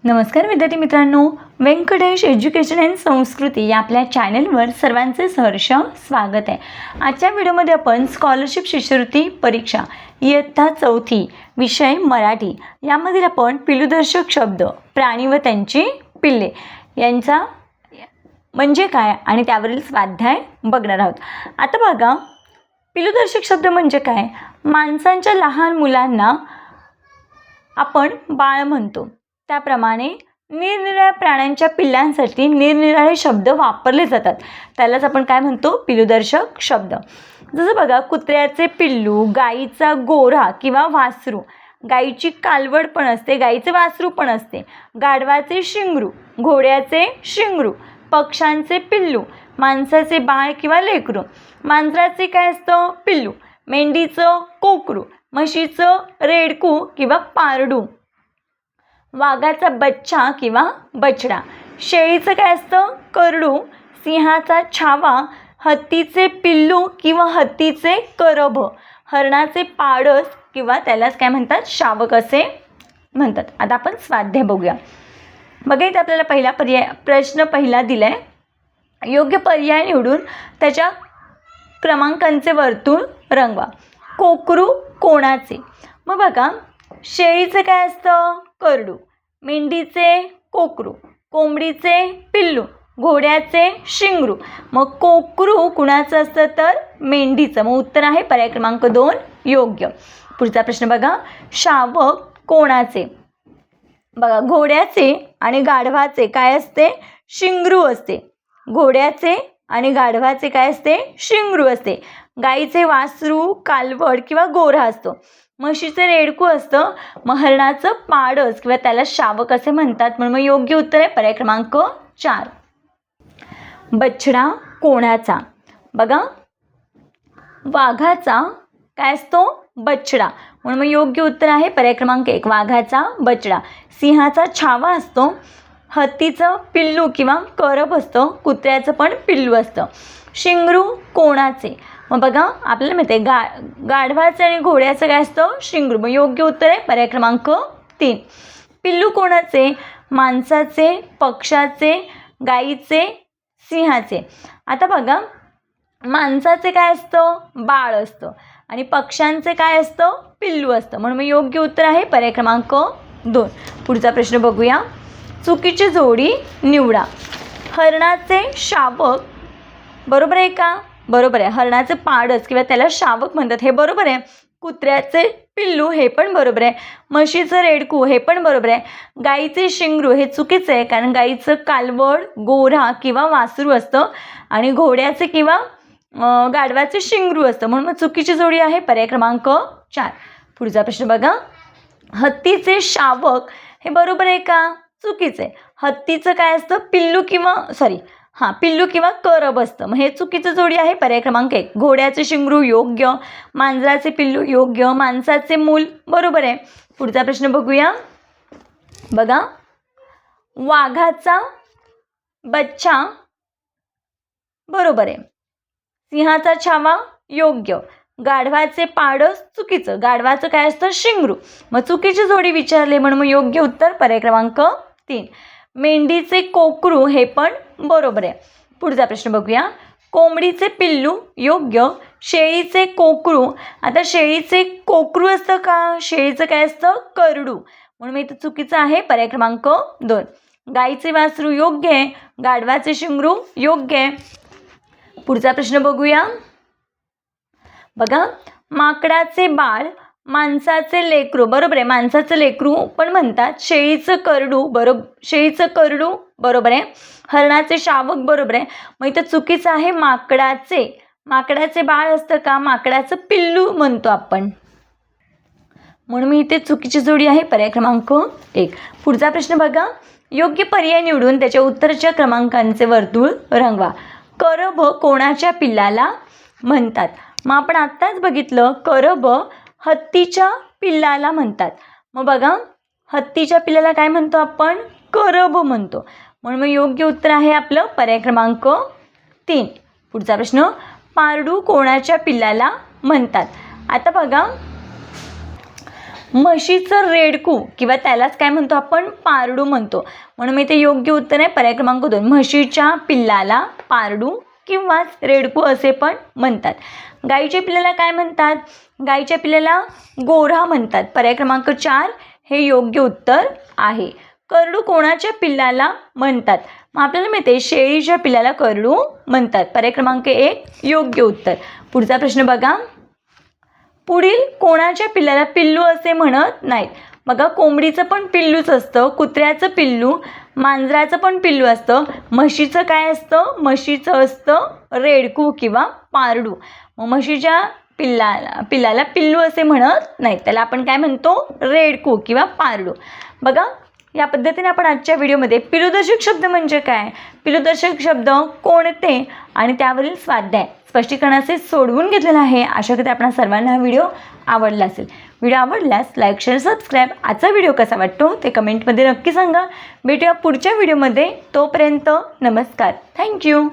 नमस्कार विद्यार्थी मित्रांनो, व्यंकटेश एज्युकेशन अँड संस्कृती या आपल्या चॅनलवर सर्वांचे सहर्ष स्वागत आहे. आजच्या व्हिडिओमध्ये आपण स्कॉलरशिप शिष्यवृत्ती परीक्षा इयत्ता 4थी विषय मराठी यामधील आपण पिलूदर्शक शब्द प्राणी व त्यांची पिल्ले यांचा म्हणजे काय आणि त्यावरील स्वाध्याय बघणार आहोत. आता बघा, पिलूदर्शक शब्द म्हणजे काय? माणसांच्या लहान मुलांना आपण बाळ म्हणतो, त्याप्रमाणे निरनिराळ्या प्राण्यांच्या पिल्लांसाठी निरनिराळे शब्द वापरले जातात. त्यालाच आपण काय म्हणतो? पिलूदर्शक शब्द. जसं बघा, कुत्र्याचे पिल्लू, गाईचा गोरा किंवा वासरू, गाईची कालवड पण असते, गाईचे वासरू पण असते, गाढवाचे शिंगरू, घोड्याचे शिंगरू, पक्ष्यांचे पिल्लू, माणसाचे बाळ किंवा लेकरू, मांजराचे काय असतं? पिल्लू, मेंढीचं कोकरू, म्हशीचं रेडकू किंवा पारडू, वाघाचा बच्चा किंवा बछडा, शेळीचं काय असतं? करडू, सिंहाचा छावा, हत्तीचे पिल्लू किंवा हत्तीचे करभ, हरणाचे पाडस किंवा त्यालाच काय म्हणतात? शावक असे म्हणतात. आता आपण स्वाध्याय बघूया. बघा, इथे आपल्याला प्रश्न पहिला दिला आहे. योग्य पर्याय निवडून त्याच्या क्रमांकांचे वर्तुळ रंगवा. कोकरू कोणाचे? मग बघा, शेळीचं काय असतं? करडू, मेंढीचे कोकरू, कोंबडीचे पिल्लू, घोड्याचे शिंगरू. मग कोकरू कुणाचं असतं? तर मेंढीचं. मग उत्तर आहे पर्याय क्रमांक 2 योग्य. पुढचा प्रश्न बघा, शावक कोणाचे? बघा, घोड्याचे आणि गाढवाचे काय असते? शिंगरू असते. घोड्याचे आणि गाढवाचे काय असते? शिंगरू असते. गाईचे वासरू कालवड किंवा गोरा असतो. म्हशीचे रेडकू असतं. मग हरणाचं पाडस किंवा त्याला शावक असे म्हणतात. म्हणून मग योग्य उत्तर आहे पर्याय क्रमांक 4. बछडा कोणाचा? बघा, वाघाचा काय असतो? बछडा. म्हणून मग योग्य उत्तर आहे पर्याय क्रमांक 1 वाघाचा बछडा. सिंहाचा छावा असतो. हत्तीचं पिल्लू किंवा करभ असतं. कुत्र्याचं पण पिल्लू असतं. शिंगरू कोणाचे? मग बघा, आपल्याला माहिती आहे गाढवाचं आणि घोड्याचं काय असतं? शिंगरू. मग योग्य उत्तर आहे पर्याय क्रमांक 3. पिल्लू कोणाचे? माणसाचे, पक्षाचे, गाईचे, सिंहाचे. आता बघा, माणसाचे काय असतं? बाळ असतं आणि पक्ष्यांचे काय असतं? पिल्लू असतं. म्हणून मग योग्य उत्तर आहे पर्याय क्रमांक 2. पुढचा प्रश्न बघूया. चुकीची जोडी निवडा. हरणाचे शावक बरोबर आहे का? बरोबर आहे. हरणाचे पाडस किंवा त्याला शावक म्हणतात, हे बरोबर आहे. कुत्र्याचे पिल्लू हे पण बरोबर आहे. म्हशीचं रेडकू हे पण बरोबर आहे. गाईचे शिंगरू हे चुकीचं आहे, कारण गाईचं कालवड, गोरा किंवा वासरू असतं आणि घोड्याचे किंवा गाढवाचे शिंगरू असतं. म्हणून मग चुकीची जोडी आहे पर्याय क्रमांक 4. पुढचा प्रश्न बघा, हत्तीचे शावक हे बरोबर आहे का? चुकीचं आहे. हत्तीचं काय असतं? पिल्लू किंवा करभ असतं. मग हे चुकीचं जोडी आहे पर्याय क्रमांक 1. घोड्याचे शिंगरू योग्य, मांजराचे पिल्लू योग्य, माणसाचे मूल बरोबर आहे. पुढचा प्रश्न बघूया. बघा, वाघाचा बच्चा बरोबर आहे. सिंहाचा छावा योग्य, गाढवाचे पाडस चुकीचं, गाढवाचं काय असतं? शिंगरू. मग चुकीची जोडी विचारली म्हणून मग योग्य उत्तर पर्याय क्रमांक 3. मेंढीचे कोकरू हे पण बरोबर आहे. पुढचा प्रश्न बघूया. कोंबडीचे पिल्लू योग्य, शेळीचे कोकरू. आता शेळीचे कोकरू असतं का? शेळीचं काय असतं? करडू. म्हणून इथं चुकीचं आहे पर्याय क्रमांक 2. गाईचे वासरू योग्य आहे, गाढवाचे शिंगरू योग्य आहे. पुढचा प्रश्न बघूया. बघा, माकडाचे बाळ, माणसाचे लेकरू बरोबर आहे. माणसाचं लेकरू पण म्हणतात. शेळीचं करडू बरोबर आहे. हरणाचे शावक बरोबर आहे. मग इथं चुकीचं आहे माकडाचे बाळ असतं का? माकडाचं पिल्लू म्हणतो आपण. म्हणून मी इथे चुकीची जोडी आहे पर्याय क्रमांक 1. पुढचा प्रश्न बघा, योग्य पर्याय निवडून त्याच्या उत्तराच्या क्रमांकांचे वर्तुळ रंगवा. करभ कोणाच्या पिल्लाला म्हणतात? मग आपण आत्ताच बघितलं, करभ हत्तीच्या पिल्लाला म्हणतात. मग बघा, हत्तीच्या पिल्लाला काय म्हणतो आपण? करभ म्हणतो. म्हणून मग योग्य उत्तर आहे आपलं पर्याय क्रमांक 3. पुढचा प्रश्न, पारडू कोणाच्या पिल्लाला म्हणतात? आता बघा, म्हशीचं रेडकू किंवा त्यालाच काय म्हणतो आपण, पारडू म्हणतो. म्हणून मी ते योग्य उत्तर आहे पर्याय क्रमांक 2. म्हशीच्या पिल्लाला पारडू किंवा रेडकू असे पण म्हणतात. गाईच्या पिल्लाला काय म्हणतात, गाईच्या पिल्लाला गोऱ्हा म्हणतात. पर्याय क्रमांक 4 हे योग्य उत्तर आहे. करडू कोणाच्या पिल्लाला म्हणतात, मग आपल्याला माहिती शेळीच्या पिल्लाला करडू म्हणतात. पर्याय क्रमांक 1 योग्य उत्तर. पुढचा प्रश्न बघा. पुढील कोणाच्या पिल्लाला पिल्लू असे म्हणत नाहीत. बघा, कोंबडीचं पण पिल्लूच असतं, कुत्र्याचं पिल्लू, मांजराचं पण पिल्लू असतं. म्हशीचं काय असतं, म्हशीचं असतं रेडकू किंवा पारडू. मग म्हशीच्या पिल्लाला पिल्लू असे म्हणत नाहीत, त्याला आपण काय म्हणतो, रेडकू किंवा पारडू. बघा, या पद्धतीने आपण आजच्या व्हिडिओमध्ये पिलूदर्शक शब्द म्हणजे काय, पिलूदर्शक शब्द कोणते आणि त्यावरील स्वाध्याय स्पष्टीकरणाचे सोडवून घेतलेलं आहे. आशा करते आपणा सर्वांना हा व्हिडिओ आवडला असेल. व्हिडिओ आवडल्यास लाईक, शेअर, सबस्क्राईब. आजचा व्हिडिओ कसा वाटतो ते कमेंटमध्ये नक्की सांगा. भेटूया पुढच्या व्हिडिओमध्ये. तोपर्यंत नमस्कार. थँक्यू.